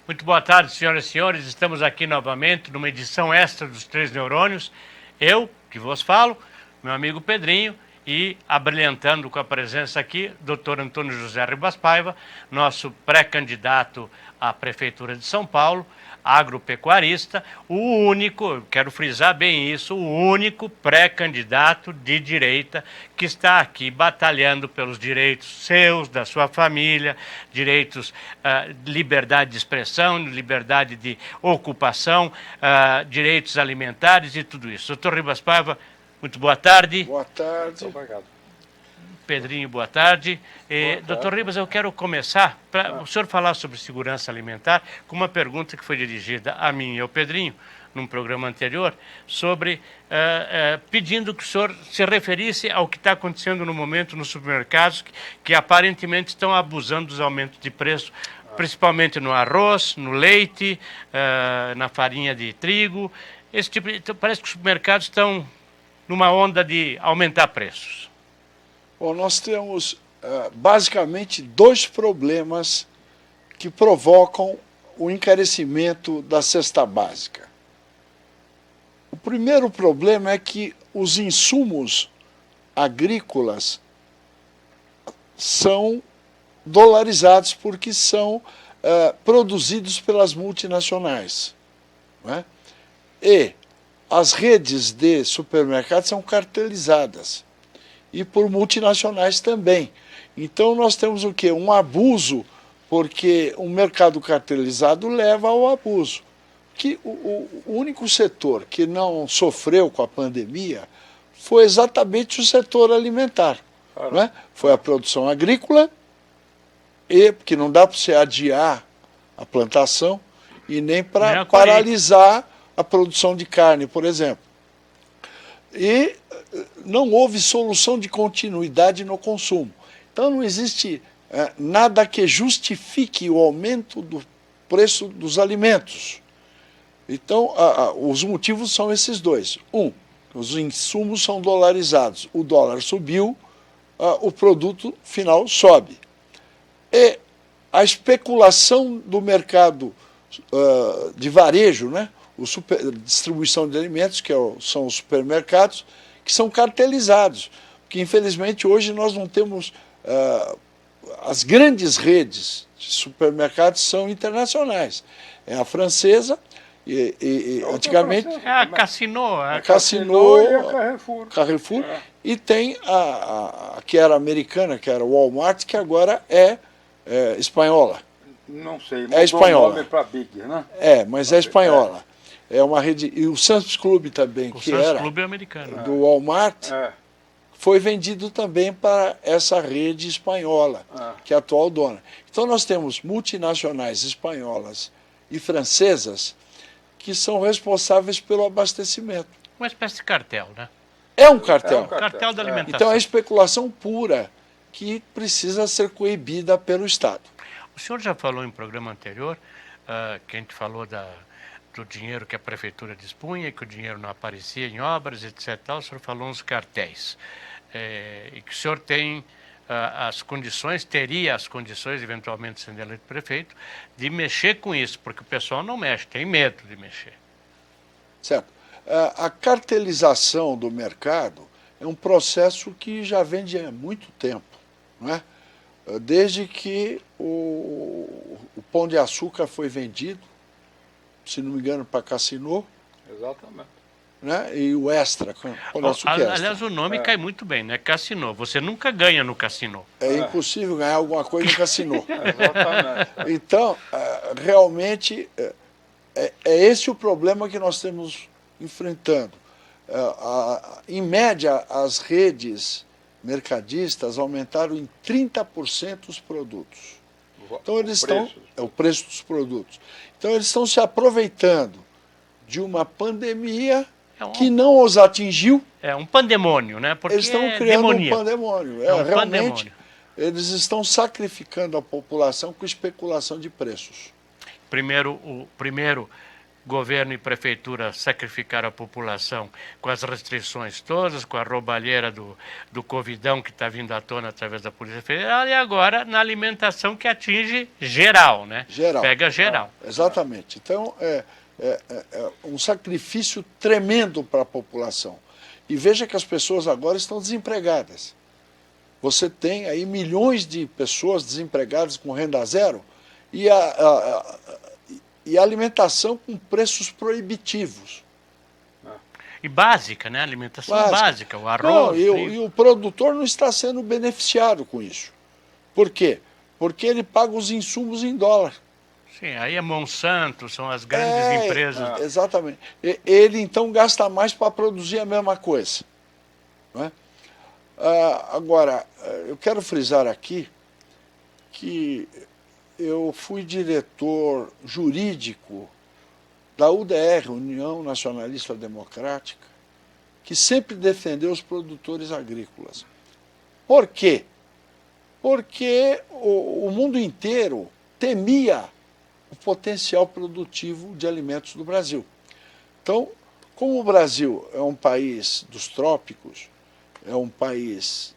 Muito boa tarde, senhoras e senhores. Estamos aqui novamente numa edição extra dos Três Neurônios. Eu, que vos falo, meu amigo Pedrinho, e abrilhantando com a presença aqui, Dr. Antônio José Ribas Paiva, nosso pré-candidato à Prefeitura de São Paulo, agropecuarista, o único, quero frisar bem isso, o único pré-candidato de direita que está aqui batalhando pelos direitos seus, da sua família, direitos, liberdade de expressão, liberdade de ocupação, direitos alimentares e tudo isso. Doutor Ribas Paiva, muito boa tarde. Boa tarde. Obrigado. Pedrinho, boa tarde. Doutor Ribas, eu quero começar para o senhor falar sobre segurança alimentar com uma pergunta que foi dirigida a mim e ao Pedrinho, num programa anterior, sobre pedindo que o senhor se referisse ao que está acontecendo no momento nos supermercados, que aparentemente estão abusando dos aumentos de preço, principalmente no arroz, no leite, na farinha de trigo. Esse tipo de, então, parece que os supermercados estão numa onda de aumentar preços. Bom, nós temos basicamente dois problemas que provocam o encarecimento da cesta básica. O primeiro problema é que os insumos agrícolas são dolarizados porque são produzidos pelas multinacionais, não é? E as redes de supermercados são cartelizadas e por multinacionais também. Então nós temos o quê? Um abuso, porque o mercado cartelizado leva ao abuso. Que o único setor que não sofreu com a pandemia foi exatamente o setor alimentar. Não é? Foi a produção agrícola, porque não dá para você adiar a plantação e nem para paralisar a produção de carne, por exemplo. E não houve solução de continuidade no consumo. Então não existe nada que justifique o aumento do preço dos alimentos. Então os motivos são esses dois. Os insumos são dolarizados, o dólar subiu, o produto final sobe. E a especulação do mercado de varejo, né? Distribuição de alimentos, que são os supermercados, que são cartelizados. Porque, infelizmente, hoje nós não temos... as grandes redes de supermercados são internacionais. É a francesa, antigamente... É a Casino. A Casino e a Carrefour. Carrefour. E tem a que era americana, que era o Walmart, que agora é espanhola. Não sei, é espanhola. O nome para Big, né? Mas é espanhola. É uma rede. E o Sam's Club também, o que Sam's era Club é americano. Do Walmart, foi vendido também para essa rede espanhola, que é a atual dona. Então nós temos multinacionais espanholas e francesas que são responsáveis pelo abastecimento. Uma espécie de cartel, né? É um cartel. Cartel da alimentação. Então é especulação pura que precisa ser coibida pelo Estado. O senhor já falou em programa anterior, que a gente falou do dinheiro que a prefeitura dispunha, que o dinheiro não aparecia em obras, etc. O senhor falou uns cartéis. E que o senhor tem teria as condições, eventualmente sendo eleito prefeito, de mexer com isso, porque o pessoal não mexe, tem medo de mexer. Certo. A cartelização do mercado é um processo que já vem de muito tempo, não é? Desde que o Pão de Açúcar foi vendido, se não me engano, para Casino. Exatamente. Né? E o Extra, Pão de Açúcar Extra. Aliás, o nome cai muito bem, né? Casino. Você nunca ganha no cassino. É impossível ganhar alguma coisa no cassino. Exatamente. Então, realmente, é esse o problema que nós estamos enfrentando. Em média, as redes mercadistas aumentaram em 30% os produtos. Então eles estão... o preço dos produtos. Então eles estão se aproveitando de uma pandemia que não os atingiu. É um pandemônio, né? Porque eles estão criando um pandemônio. Realmente, eles estão sacrificando a população com especulação de preços. Primeiro governo e prefeitura sacrificaram a população com as restrições todas, com a roubalheira do Covidão que está vindo à tona através da Polícia Federal, e agora na alimentação que atinge geral, né? Geral. Pega geral. Exatamente. Então, é um sacrifício tremendo para a população. E veja que as pessoas agora estão desempregadas. Você tem aí milhões de pessoas desempregadas com renda zero e a alimentação com preços proibitivos. E básica, né? Alimentação básica, o arroz. Não, e o produtor não está sendo beneficiado com isso. Por quê? Porque ele paga os insumos em dólar. Sim, aí é Monsanto, são as grandes empresas. Exatamente. Ele então gasta mais para produzir a mesma coisa. Não é? Agora, eu quero frisar aqui que eu fui diretor jurídico da UDR, União Nacionalista Democrática, que sempre defendeu os produtores agrícolas. Por quê? Porque o mundo inteiro temia o potencial produtivo de alimentos do Brasil. Então, como o Brasil é um país dos trópicos, é um país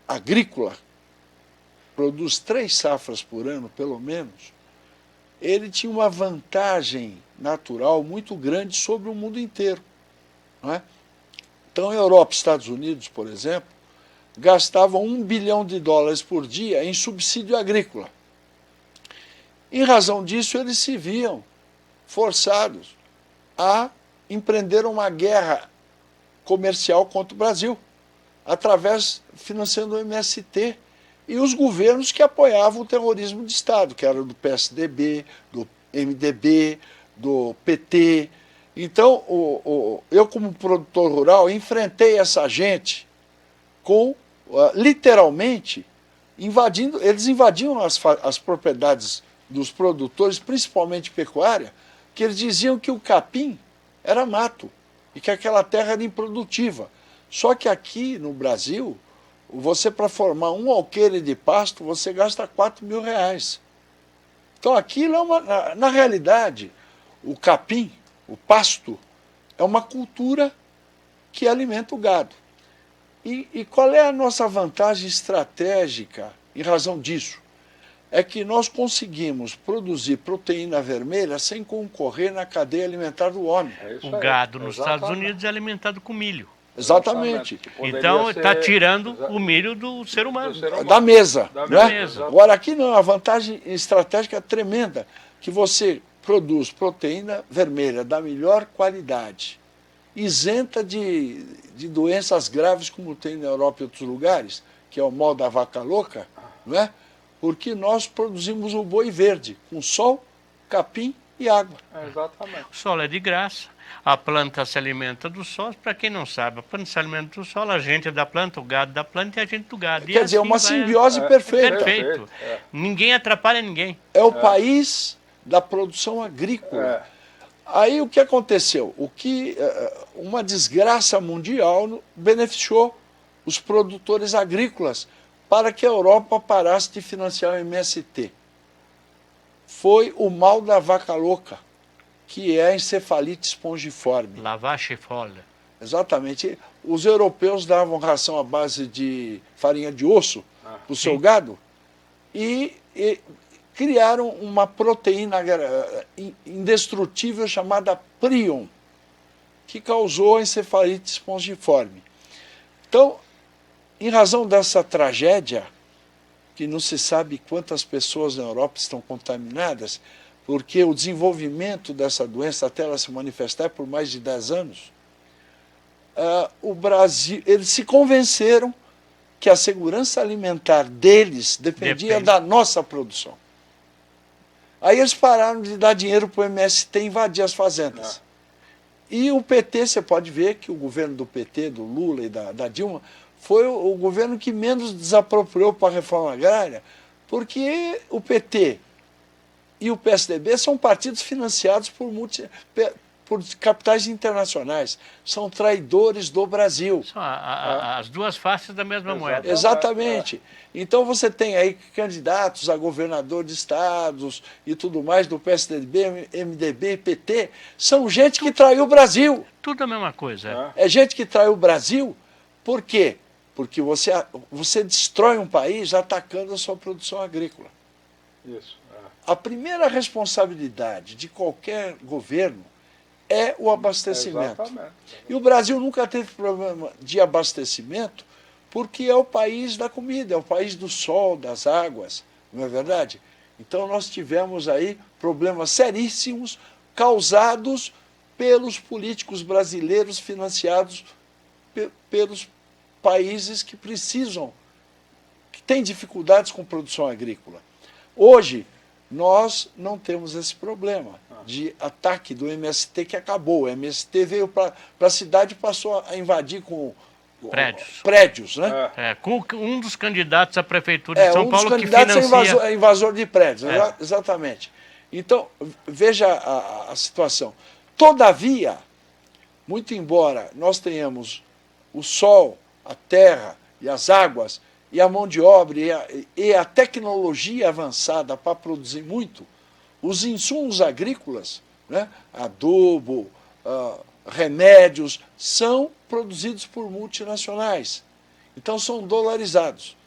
agrícola, produz 3 safras por ano, pelo menos, ele tinha uma vantagem natural muito grande sobre o mundo inteiro. Não é? Então, a Europa e Estados Unidos, por exemplo, gastavam $1 bilhão por dia em subsídio agrícola. Em razão disso, eles se viam forçados a empreender uma guerra comercial contra o Brasil, financiando o MST e os governos que apoiavam o terrorismo de Estado, que era do PSDB, do MDB, do PT. Então, eu, como produtor rural, enfrentei essa gente literalmente, eles invadiam as propriedades dos produtores, principalmente pecuária, que eles diziam que o capim era mato e que aquela terra era improdutiva. Só que aqui no Brasil, você, para formar um alqueire de pasto, você gasta R$4.000. Então aquilo na realidade, o capim, o pasto, é uma cultura que alimenta o gado. E qual é a nossa vantagem estratégica em razão disso? É que nós conseguimos produzir proteína vermelha sem concorrer na cadeia alimentar do homem. O gado nos Estados Unidos é alimentado com milho. Exatamente. Então está tirando o milho do ser humano. Da mesa. Da mesa. Agora aqui não, a vantagem estratégica é tremenda, que você produz proteína vermelha da melhor qualidade, isenta de doenças graves como tem na Europa e outros lugares, que é o mal da vaca louca, não é? Porque nós produzimos o boi verde, com sol, capim e água. Exatamente. O solo é de graça. A planta se alimenta do sol. Para quem não sabe, a planta se alimenta do sol, a gente é da planta, o gado da planta e a gente do gado. Quer dizer, uma simbiose perfeita. Perfeito. Ninguém atrapalha ninguém. É o país da produção agrícola. Aí o que aconteceu? Uma desgraça mundial beneficiou os produtores agrícolas para que a Europa parasse de financiar o MST. Foi o mal da vaca louca, que é a encefalite espongiforme. La vache folle. Exatamente. Os europeus davam ração à base de farinha de osso para o seu gado e criaram uma proteína indestrutível chamada prion, que causou a encefalite espongiforme. Então, em razão dessa tragédia, que não se sabe quantas pessoas na Europa estão contaminadas, porque o desenvolvimento dessa doença, até ela se manifestar, é por mais de 10 anos, o Brasil, eles se convenceram que a segurança alimentar deles dependia da nossa produção. Aí eles pararam de dar dinheiro para o MST invadir as fazendas. E o PT, você pode ver que o governo do PT, do Lula e da Dilma, foi o governo que menos desapropriou para a reforma agrária, porque o PT e o PSDB são partidos financiados por capitais internacionais. São traidores do Brasil. São as duas faces da mesma moeda. Exatamente. Então você tem aí candidatos a governador de estados e tudo mais do PSDB, MDB e PT, são gente que traiu o Brasil. Tudo a mesma coisa. É gente que traiu o Brasil. Por quê? Porque você destrói um país atacando a sua produção agrícola. Isso. A primeira responsabilidade de qualquer governo é o abastecimento. Exatamente. E o Brasil nunca teve problema de abastecimento porque é o país da comida, é o país do sol, das águas, não é verdade? Então nós tivemos aí problemas seríssimos causados pelos políticos brasileiros financiados pelos países que precisam, que têm dificuldades com produção agrícola. Hoje, nós não temos esse problema de ataque do MST que acabou. O MST veio para a cidade e passou a invadir com prédios, né? Com um dos candidatos à prefeitura de São Paulo que financia... Um dos candidatos é invasor de prédios, exatamente. Então, veja a situação. Todavia, muito embora nós tenhamos o sol, a terra e as águas, e a mão de obra e a tecnologia avançada para produzir muito, os insumos agrícolas, né, adubo, remédios, são produzidos por multinacionais. Então são dolarizados.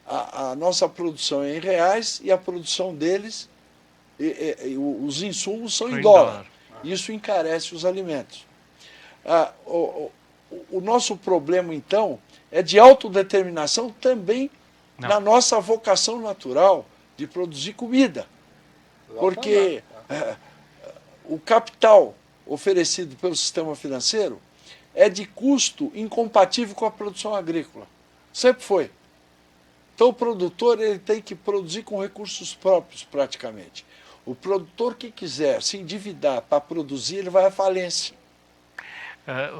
A nossa produção é em reais e a produção deles, os insumos são em dólar. Isso encarece os alimentos. O nosso problema, então, é de autodeterminação também na nossa vocação natural de produzir comida. Porque o capital oferecido pelo sistema financeiro é de custo incompatível com a produção agrícola. Sempre foi. Então o produtor ele tem que produzir com recursos próprios, praticamente. O produtor que quiser se endividar para produzir, ele vai à falência.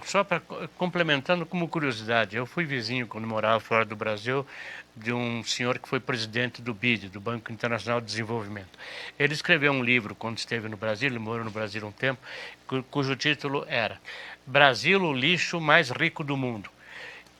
Só para complementando como curiosidade, eu fui vizinho quando morava fora do Brasil de um senhor que foi presidente do BID, do Banco Internacional de Desenvolvimento. Ele escreveu um livro quando esteve no Brasil, ele morou no Brasil um tempo, cujo título era Brasil, o lixo mais rico do mundo,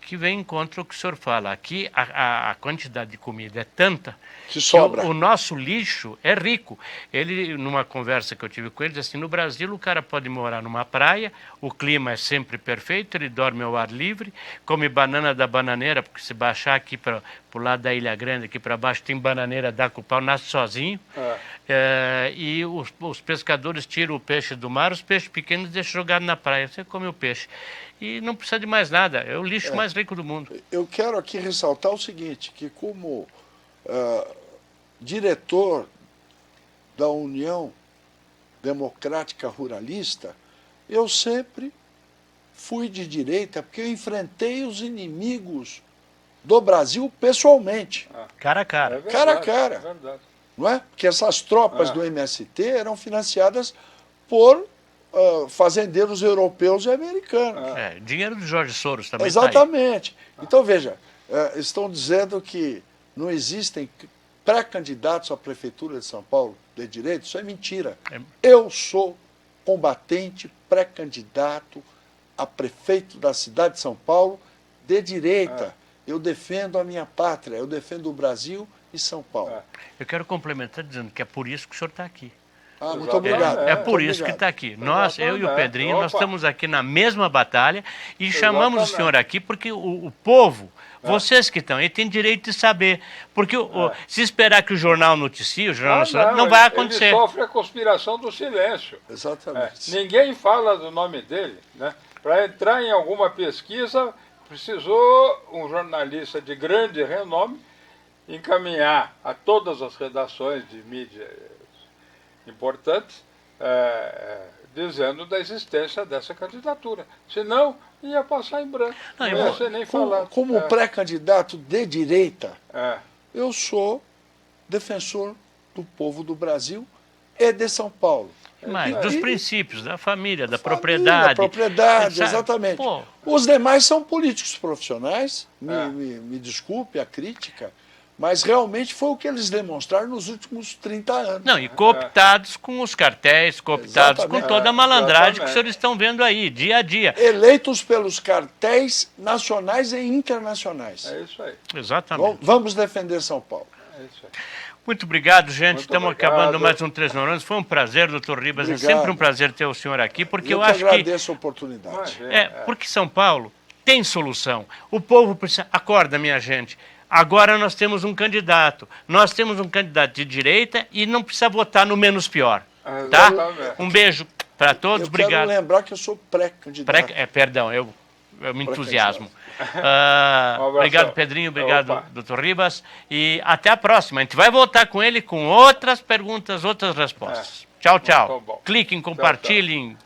que vem em contra o que o senhor fala. Aqui a quantidade de comida é tanta que sobra. O nosso lixo é rico. Ele, numa conversa que eu tive com ele, disse assim, no Brasil o cara pode morar numa praia, o clima é sempre perfeito, ele dorme ao ar livre, come banana da bananeira, porque se baixar aqui para o lado da Ilha Grande, aqui para baixo tem bananeira, dá com o pau, nasce sozinho. E os pescadores tiram o peixe do mar, os peixes pequenos deixam jogado na praia, você come o peixe. E não precisa de mais nada, é o lixo mais rico do mundo. Eu quero aqui ressaltar o seguinte, que como diretor da União Democrática Ruralista, eu sempre fui de direita, porque eu enfrentei os inimigos do Brasil pessoalmente. Cara a cara. Cara a cara. Não é? Porque essas tropas do MST eram financiadas por fazendeiros europeus e americanos. Dinheiro do Jorge Soros também. Exatamente. Tá aí. Então, veja, estão dizendo que não existem pré-candidatos à Prefeitura de São Paulo de direito. Isso é mentira. Eu sou combatente pré-candidato a prefeito da cidade de São Paulo de direita. Eu defendo a minha pátria, eu defendo o Brasil e São Paulo. Eu quero complementar dizendo que é por isso que o senhor está aqui. Muito obrigado. É por isso que está aqui. Nós, eu e o Pedrinho, nós estamos aqui na mesma batalha e chamamos o senhor aqui porque o povo, vocês que estão aí, têm direito de saber. Porque se esperar que o jornal noticie, o Jornal Nacional, não vai acontecer. Ele sofre a conspiração do silêncio. Exatamente. Ninguém fala do nome dele. Né? Para entrar em alguma pesquisa, precisou um jornalista de grande renome encaminhar a todas as redações de mídia importantes, dizendo da existência dessa candidatura. Senão, ia passar em branco. Não ia ser nem falado. Como pré-candidato de direita, eu sou defensor do povo do Brasil e de São Paulo. Mas dos princípios, da família, da propriedade. Propriedade, exatamente. Os demais são políticos profissionais, me desculpe a crítica, Mas realmente foi o que eles demonstraram nos últimos 30 anos. Não, e cooptados com os cartéis, cooptados com Exatamente. toda a malandragem que os Exatamente. senhores estão vendo aí, dia a dia. Eleitos pelos cartéis nacionais e internacionais. É isso aí. Exatamente. Vamos defender São Paulo. É isso aí. Muito obrigado, gente. Muito Estamos obrigado. acabando mais um Três Neurônios. Foi um prazer, doutor Ribas. Obrigado. É sempre um prazer ter o senhor aqui, porque eu que acho que... agradeço a oportunidade. Imagina, porque São Paulo tem solução. O povo precisa... Acorda, minha gente. Agora nós temos um candidato. Nós temos um candidato de direita e não precisa votar no menos pior. Tá? Exatamente. Um beijo para todos. Eu Obrigado. quero lembrar que eu sou pré-candidato. Perdão, eu me entusiasmo. Um abração. Obrigado, Pedrinho. Obrigado, Opa. doutor Ribas. E até a próxima. A gente vai voltar com ele com outras perguntas, outras respostas. Tchau, tchau. Muito bom. Cliquem, Tchau, tchau. compartilhem.